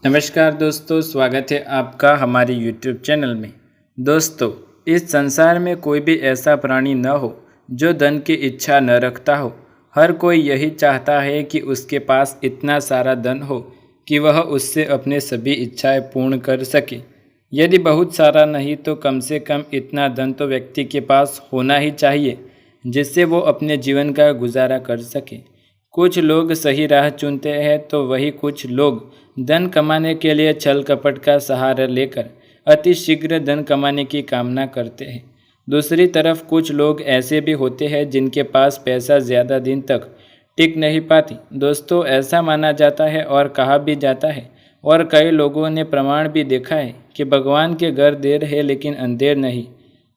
नमस्कार दोस्तों, स्वागत है आपका हमारे YouTube चैनल में। दोस्तों, इस संसार में कोई भी ऐसा प्राणी न हो जो धन की इच्छा न रखता हो। हर कोई यही चाहता है कि उसके पास इतना सारा धन हो कि वह उससे अपने सभी इच्छाएं पूर्ण कर सके। यदि बहुत सारा नहीं तो कम से कम इतना धन तो व्यक्ति के पास होना ही चाहिए जिससे वो अपने जीवन का गुजारा कर सके। कुछ लोग सही राह चुनते हैं तो वही कुछ लोग धन कमाने के लिए छल कपट का सहारा लेकर अति शीघ्र धन कमाने की कामना करते हैं। दूसरी तरफ कुछ लोग ऐसे भी होते हैं जिनके पास पैसा ज़्यादा दिन तक टिक नहीं पाती। दोस्तों, ऐसा माना जाता है और कहा भी जाता है और कई लोगों ने प्रमाण भी देखा है कि भगवान के घर देर है लेकिन अंधेर नहीं।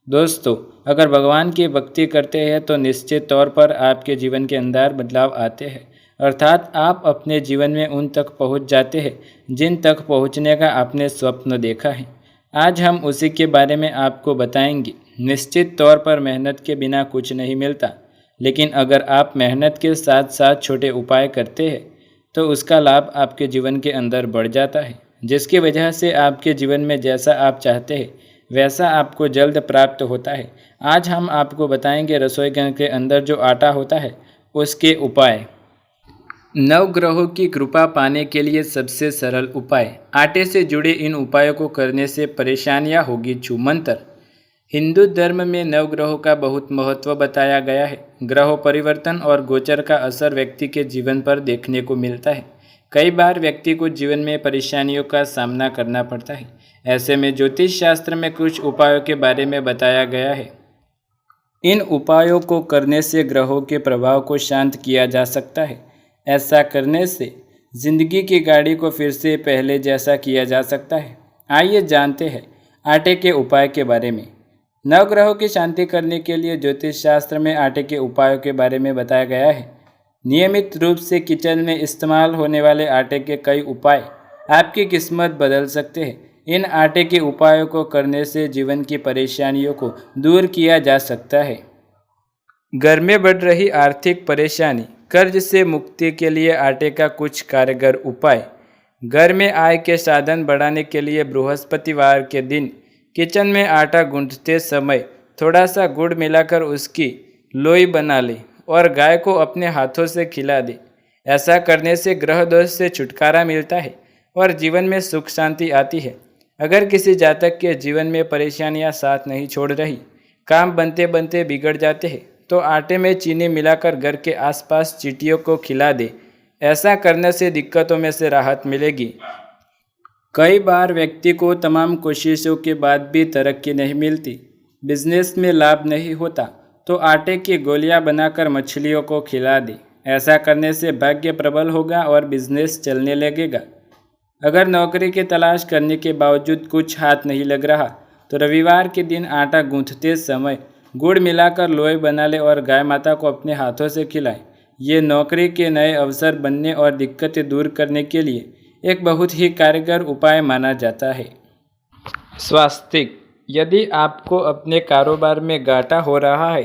दोस्तों, अगर भगवान की भक्ति करते हैं तो निश्चित तौर पर आपके जीवन के अंदर बदलाव आते हैं, अर्थात आप अपने जीवन में उन तक पहुंच जाते हैं जिन तक पहुंचने का आपने स्वप्न देखा है। आज हम उसी के बारे में आपको बताएंगे। निश्चित तौर पर मेहनत के बिना कुछ नहीं मिलता, लेकिन अगर आप मेहनत के साथ साथ छोटे उपाय करते हैं तो उसका लाभ आपके जीवन के अंदर बढ़ जाता है, जिसकी वजह से आपके जीवन में जैसा आप चाहते हैं वैसा आपको जल्द प्राप्त होता है। आज हम आपको बताएंगे रसोई घर के अंदर जो आटा होता है उसके उपाय। नवग्रहों की कृपा पाने के लिए सबसे सरल उपाय। आटे से जुड़े इन उपायों को करने से परेशानियां होगी छूमंतर। हिंदू धर्म में नवग्रहों का बहुत महत्व बताया गया है। ग्रहों परिवर्तन और गोचर का असर व्यक्ति के जीवन पर देखने को मिलता है। कई बार व्यक्ति को जीवन में परेशानियों का सामना करना पड़ता है। ऐसे में ज्योतिष शास्त्र में कुछ उपायों के बारे में बताया गया है। इन उपायों को करने से ग्रहों के प्रभाव को शांत किया जा सकता है। ऐसा करने से जिंदगी की गाड़ी को फिर से पहले जैसा किया जा सकता है। आइए जानते हैं आटे के उपाय के बारे में। नवग्रहों की शांति करने के लिए ज्योतिष शास्त्र में आटे के उपायों के बारे में बताया गया है। नियमित रूप से किचन में इस्तेमाल होने वाले आटे के कई उपाय आपकी किस्मत बदल सकते हैं। इन आटे के उपायों को करने से जीवन की परेशानियों को दूर किया जा सकता है। घर में बढ़ रही आर्थिक परेशानी, कर्ज से मुक्ति के लिए आटे का कुछ कारगर उपाय। घर में आय के साधन बढ़ाने के लिए बृहस्पतिवार के दिन किचन में आटा गूंथते समय थोड़ा सा गुड़ मिलाकर उसकी लोई बना ले और गाय को अपने हाथों से खिला दे। ऐसा करने से ग्रह दोष से छुटकारा मिलता है और जीवन में सुख शांति आती है। अगर किसी जातक के जीवन में परेशानियां साथ नहीं छोड़ रही, काम बनते बनते बिगड़ जाते हैं, तो आटे में चीनी मिलाकर घर के आसपास चींटियों को खिला दे। ऐसा करने से दिक्कतों में से राहत मिलेगी। कई बार व्यक्ति को तमाम कोशिशों के बाद भी तरक्की नहीं मिलती, बिजनेस में लाभ नहीं होता, तो आटे की गोलियां बनाकर मछलियों को खिला दे। ऐसा करने से भाग्य प्रबल होगा और बिजनेस चलने लगेगा। अगर नौकरी की तलाश करने के बावजूद कुछ हाथ नहीं लग रहा, तो रविवार के दिन आटा गूंथते समय गुड़ मिलाकर लोई बना ले और गाय माता को अपने हाथों से खिलाएं। ये नौकरी के नए अवसर बनने और दिक्कतें दूर करने के लिए एक बहुत ही कारगर उपाय माना जाता है। स्वास्थ्य। यदि आपको अपने कारोबार में घाटा हो रहा है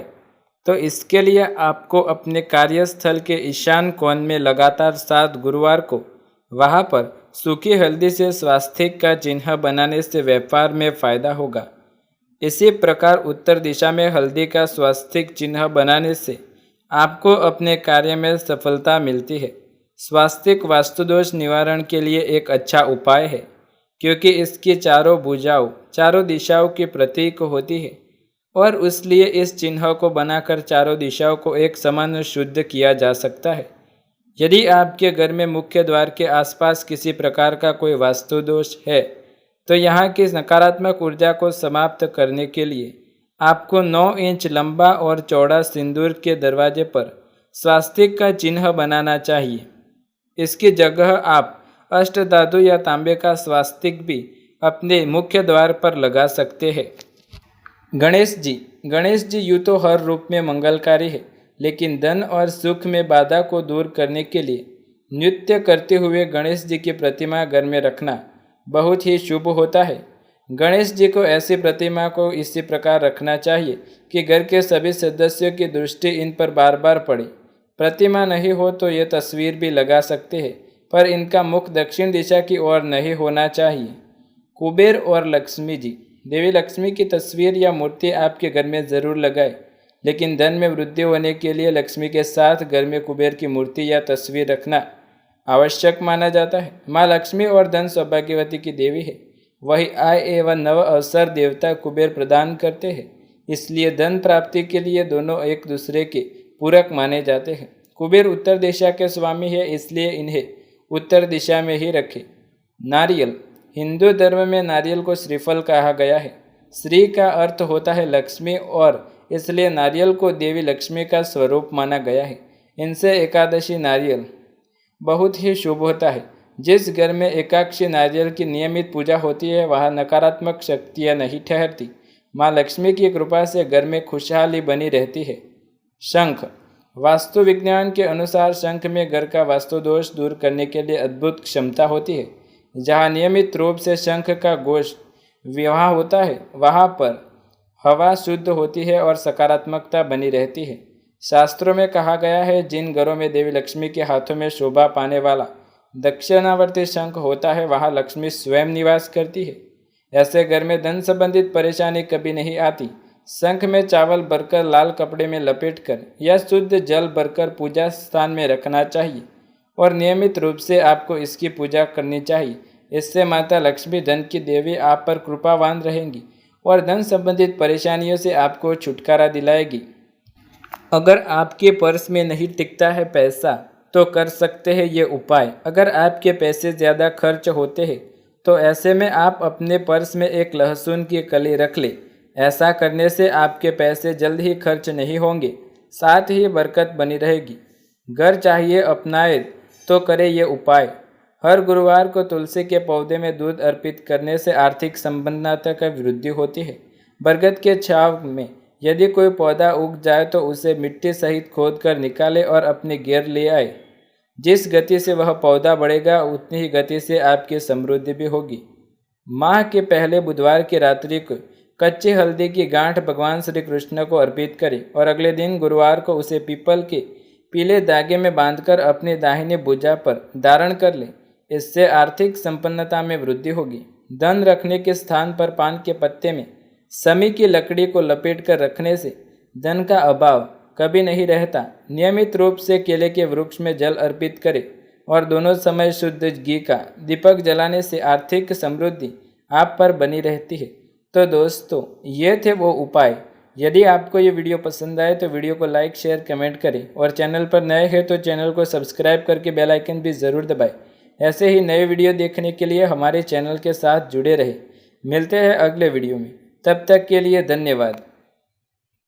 तो इसके लिए आपको अपने कार्यस्थल के ईशान कोण में लगातार 7 गुरुवार को वहां पर सूखी हल्दी से स्वास्तिक का चिन्ह बनाने से व्यापार में फायदा होगा। इसी प्रकार उत्तर दिशा में हल्दी का स्वास्तिक चिन्ह बनाने से आपको अपने कार्य में सफलता मिलती है। स्वास्तिक वास्तुदोष निवारण के लिए एक अच्छा उपाय है, क्योंकि इसकी चारों भुजाओं चारों दिशाओं की प्रतीक होती है और इसलिए इस चिन्ह को बनाकर चारों दिशाओं को एक समान शुद्ध किया जा सकता है। यदि आपके घर में मुख्य द्वार के आसपास किसी प्रकार का कोई वास्तु दोष है, तो यहाँ की नकारात्मक ऊर्जा को समाप्त करने के लिए आपको 9 इंच लंबा और चौड़ा सिंदूर के दरवाजे पर स्वास्तिक का चिन्ह बनाना चाहिए। इसकी जगह आप अष्टधातु या तांबे का स्वास्तिक भी अपने मुख्य द्वार पर लगा सकते हैं। गणेश जी यूँ तो हर रूप में मंगलकारी है, लेकिन धन और सुख में बाधा को दूर करने के लिए नृत्य करते हुए गणेश जी की प्रतिमा घर में रखना बहुत ही शुभ होता है। गणेश जी को ऐसी प्रतिमा को इसी प्रकार रखना चाहिए कि घर के सभी सदस्यों की दृष्टि इन पर बार बार पड़े। प्रतिमा नहीं हो तो ये तस्वीर भी लगा सकते हैं, पर इनका मुख दक्षिण दिशा की ओर नहीं होना चाहिए। कुबेर और लक्ष्मी जी। देवी लक्ष्मी की तस्वीर या मूर्ति आपके घर में ज़रूर लगाएं, लेकिन धन में वृद्धि होने के लिए लक्ष्मी के साथ घर में कुबेर की मूर्ति या तस्वीर रखना आवश्यक माना जाता है। माँ लक्ष्मी और धन सौभाग्यवती की देवी है। वही आय एवं नव अवसर देवता कुबेर प्रदान करते हैं, इसलिए धन प्राप्ति के लिए दोनों एक दूसरे के पूरक माने जाते हैं। कुबेर उत्तर दिशा के स्वामी है, इसलिए इन्हें उत्तर दिशा में ही रखें। नारियल। हिंदू धर्म में नारियल को श्रीफल कहा गया है। श्री का अर्थ होता है लक्ष्मी और इसलिए नारियल को देवी लक्ष्मी का स्वरूप माना गया है। इनसे एकादशी नारियल बहुत ही शुभ होता है। जिस घर में एकादशी नारियल की नियमित पूजा होती है वहाँ नकारात्मक शक्तियाँ नहीं ठहरती। माँ लक्ष्मी की कृपा से घर में खुशहाली बनी रहती है। शंख। वास्तु विज्ञान के अनुसार शंख में घर का वास्तु दोष दूर करने के लिए अद्भुत क्षमता होती है। जहाँ नियमित रूप से शंख का घोष विवाह होता है वहाँ पर हवा शुद्ध होती है और सकारात्मकता बनी रहती है। शास्त्रों में कहा गया है जिन घरों में देवी लक्ष्मी के हाथों में शोभा पाने वाला दक्षिणावर्ती शंख होता है वहाँ लक्ष्मी स्वयं निवास करती है। ऐसे घर में धन संबंधित परेशानी कभी नहीं आती। शंख में चावल भरकर लाल कपड़े में लपेटकर या शुद्ध जल भरकर पूजा स्थान में रखना चाहिए और नियमित रूप से आपको इसकी पूजा करनी चाहिए। इससे माता लक्ष्मी धन की देवी आप पर कृपावान रहेंगी और धन संबंधित परेशानियों से आपको छुटकारा दिलाएगी। अगर आपके पर्स में नहीं टिकता है पैसा तो कर सकते हैं ये उपाय। अगर आपके पैसे ज़्यादा खर्च होते हैं तो ऐसे में आप अपने पर्स में एक लहसुन की कली रख लें। ऐसा करने से आपके पैसे जल्द ही खर्च नहीं होंगे, साथ ही बरकत बनी रहेगी। घर चाहिए अपनाए तो करें ये उपाय। हर गुरुवार को तुलसी के पौधे में दूध अर्पित करने से आर्थिक संपन्नता का वृद्धि होती है। बरगद के छाव में यदि कोई पौधा उग जाए तो उसे मिट्टी सहित खोद कर निकाले और अपने घेर ले आए। जिस गति से वह पौधा बढ़ेगा उतनी ही गति से आपकी समृद्धि भी होगी। माह के पहले बुधवार की रात्रि को कच्ची हल्दी की गांठ भगवान श्री कृष्ण को अर्पित करें और अगले दिन गुरुवार को उसे पीपल के पीले धागे में बांधकर अपनी दाहिनी भुजा पर धारण कर लें। इससे आर्थिक संपन्नता में वृद्धि होगी। धन रखने के स्थान पर पान के पत्ते में समी की लकड़ी को लपेट कर रखने से धन का अभाव कभी नहीं रहता। नियमित रूप से केले के वृक्ष में जल अर्पित करें और दोनों समय शुद्ध घी का दीपक जलाने से आर्थिक समृद्धि आप पर बनी रहती है। तो दोस्तों ये थे वो उपाय। यदि आपको ये वीडियो पसंद आए तो वीडियो को लाइक शेयर कमेंट करें और चैनल पर नए हैं तो चैनल को सब्सक्राइब करके बेल आइकन भी ज़रूर दबाएं। ऐसे ही नए वीडियो देखने के लिए हमारे चैनल के साथ जुड़े रहें। मिलते हैं अगले वीडियो में, तब तक के लिए धन्यवाद।